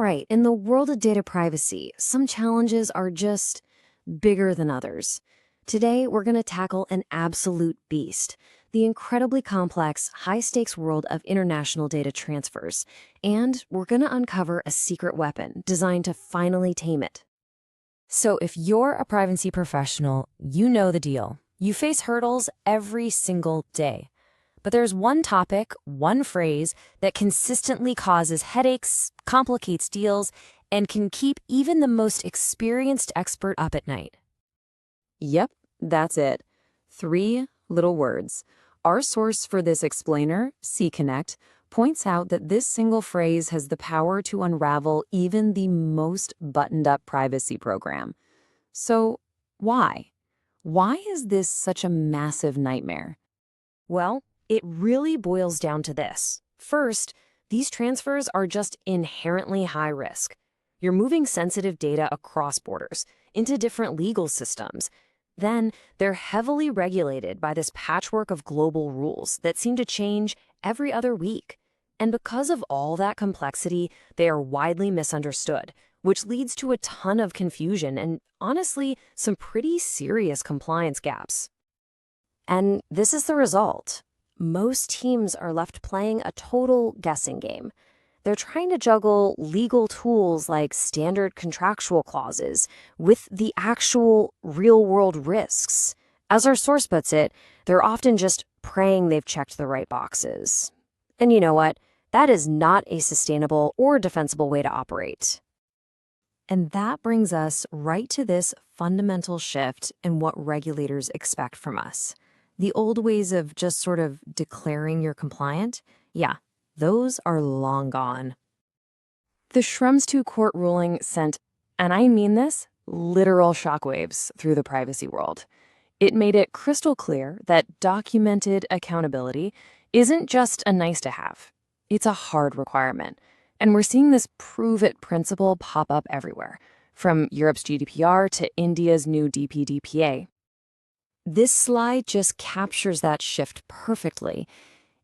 right, in the world of data privacy, some challenges are just bigger than others. Today, we're going to tackle an absolute beast, the incredibly complex, high-stakes world of international data transfers, and we're going to uncover a secret weapon designed to finally tame it. So if you're a privacy professional, you know the deal. You face hurdles every single day. But there's one topic, one phrase that consistently causes headaches, complicates deals, and can keep even the most experienced expert up at night. Yep, that's it. 3 little words. Our source for this explainer, CKonnect, points out that this single phrase has the power to unravel even the most buttoned-up privacy program. So, why? Why is this such a massive nightmare? Well, it really boils down to this. First, these transfers are just inherently high risk. You're moving sensitive data across borders, into different legal systems. Then, they're heavily regulated by this patchwork of global rules that seem to change every other week. And because of all that complexity, they are widely misunderstood, which leads to a ton of confusion and, honestly, some pretty serious compliance gaps. And this is the result. Most teams are left playing a total guessing game. They're trying to juggle legal tools like standard contractual clauses with the actual real-world risks. As our source puts it, they're often just praying they've checked the right boxes. And you know what? That is not a sustainable or defensible way to operate. And that brings us right to this fundamental shift in what regulators expect from us. The old ways of just sort of declaring you're compliant, yeah, those are long gone. The Schrems II court ruling sent, and I mean this, literal shockwaves through the privacy world. It made it crystal clear that documented accountability isn't just a nice-to-have. It's a hard requirement. And we're seeing this prove-it principle pop up everywhere, from Europe's GDPR to India's new DPDPA. This slide just captures that shift perfectly.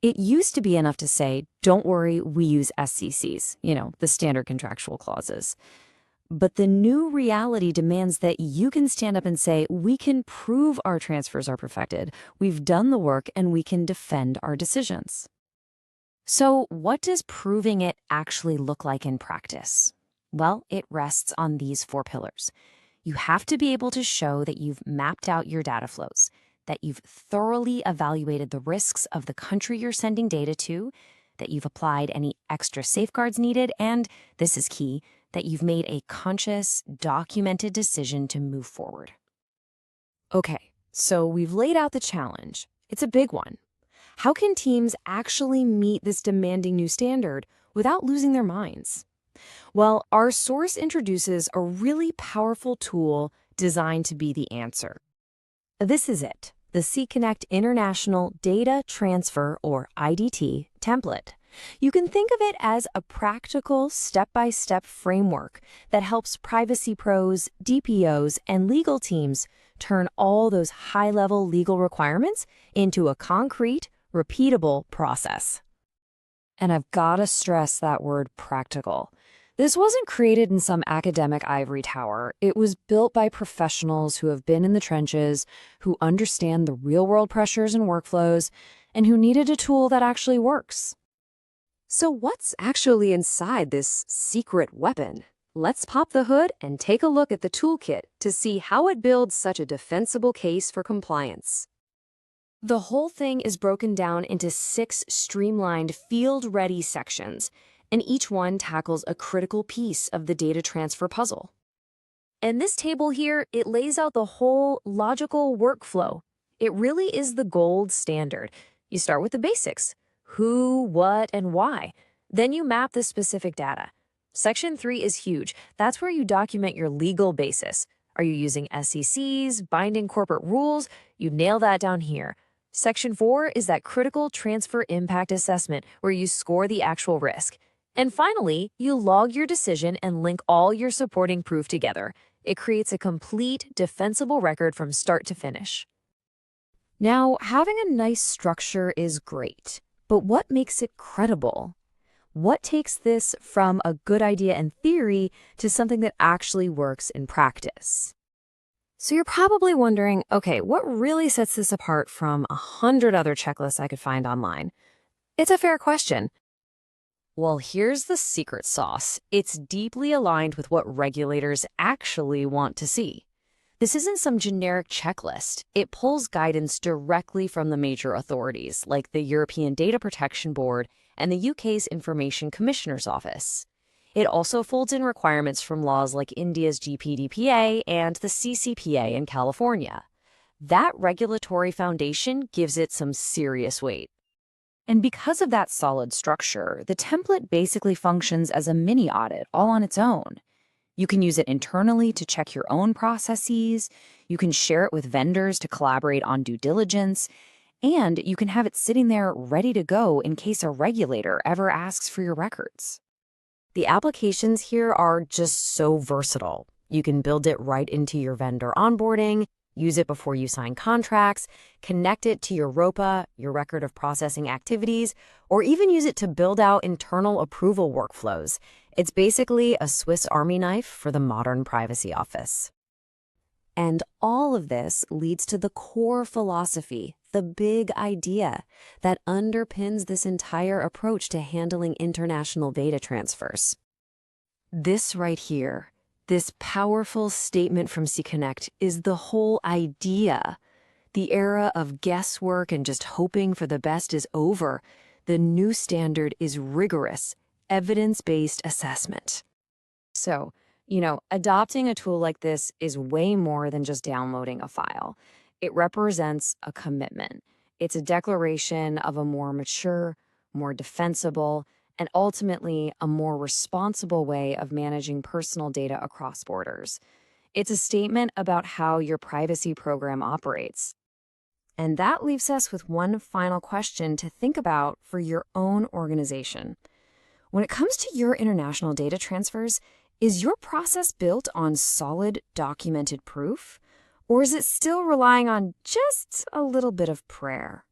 It used to be enough to say, don't worry, we use SCCs, the Standard Contractual Clauses. But the new reality demands that you can stand up and say, we can prove our transfers are perfected, we've done the work, and we can defend our decisions. So what does proving it actually look like in practice? Well, it rests on these 4 pillars. You have to be able to show that you've mapped out your data flows, that you've thoroughly evaluated the risks of the country you're sending data to, that you've applied any extra safeguards needed, and, this is key, that you've made a conscious, documented decision to move forward. Okay, so we've laid out the challenge. It's a big one. How can teams actually meet this demanding new standard without losing their minds? Well, our source introduces a really powerful tool designed to be the answer. This is it, the CKonnect International Data Transfer, or IDT, template. You can think of it as a practical, step-by-step framework that helps privacy pros, DPOs, and legal teams turn all those high-level legal requirements into a concrete, repeatable process. And I've got to stress that word practical. This wasn't created in some academic ivory tower. It was built by professionals who have been in the trenches, who understand the real-world pressures and workflows, and who needed a tool that actually works. So what's actually inside this secret weapon? Let's pop the hood and take a look at the toolkit to see how it builds such a defensible case for compliance. The whole thing is broken down into 6 streamlined field-ready sections, and each one tackles a critical piece of the data transfer puzzle. And this table here, it lays out the whole logical workflow. It really is the gold standard. You start with the basics: who, what, and why. Then you map the specific data. Section 3 is huge. That's where you document your legal basis. Are you using SCCs, binding corporate rules? You nail that down here. Section 4 is that critical transfer impact assessment where you score the actual risk. And finally, you log your decision and link all your supporting proof together. It creates a complete, defensible record from start to finish. Now, having a nice structure is great, but what makes it credible? What takes this from a good idea in theory to something that actually works in practice? So you're probably wondering, okay, what really sets this apart from 100 other checklists I could find online? It's a fair question. Well, here's the secret sauce. It's deeply aligned with what regulators actually want to see. This isn't some generic checklist. It pulls guidance directly from the major authorities, like the European Data Protection Board and the UK's Information Commissioner's Office. It also folds in requirements from laws like India's GPDPA and the CCPA in California. That regulatory foundation gives it some serious weight. And because of that solid structure, the template basically functions as a mini audit all on its own. You can use it internally to check your own processes, you can share it with vendors to collaborate on due diligence, and you can have it sitting there ready to go in case a regulator ever asks for your records. The applications here are just so versatile. You can build it right into your vendor onboarding, use it before you sign contracts, connect it to your ROPA, your record of processing activities, or even use it to build out internal approval workflows. It's basically a Swiss Army knife for the modern privacy office. And all of this leads to the core philosophy, the big idea that underpins this entire approach to handling international data transfers. This right here, this powerful statement from CKonnect, is the whole idea. The era of guesswork and just hoping for the best is over. The new standard is rigorous, evidence-based assessment. So, adopting a tool like this is way more than just downloading a file. It represents a commitment. It's a declaration of a more mature, more defensible, and ultimately a more responsible way of managing personal data across borders. It's a statement about how your privacy program operates. And that leaves us with one final question to think about for your own organization. When it comes to your international data transfers, is your process built on solid documented proof? Or is it still relying on just a little bit of prayer?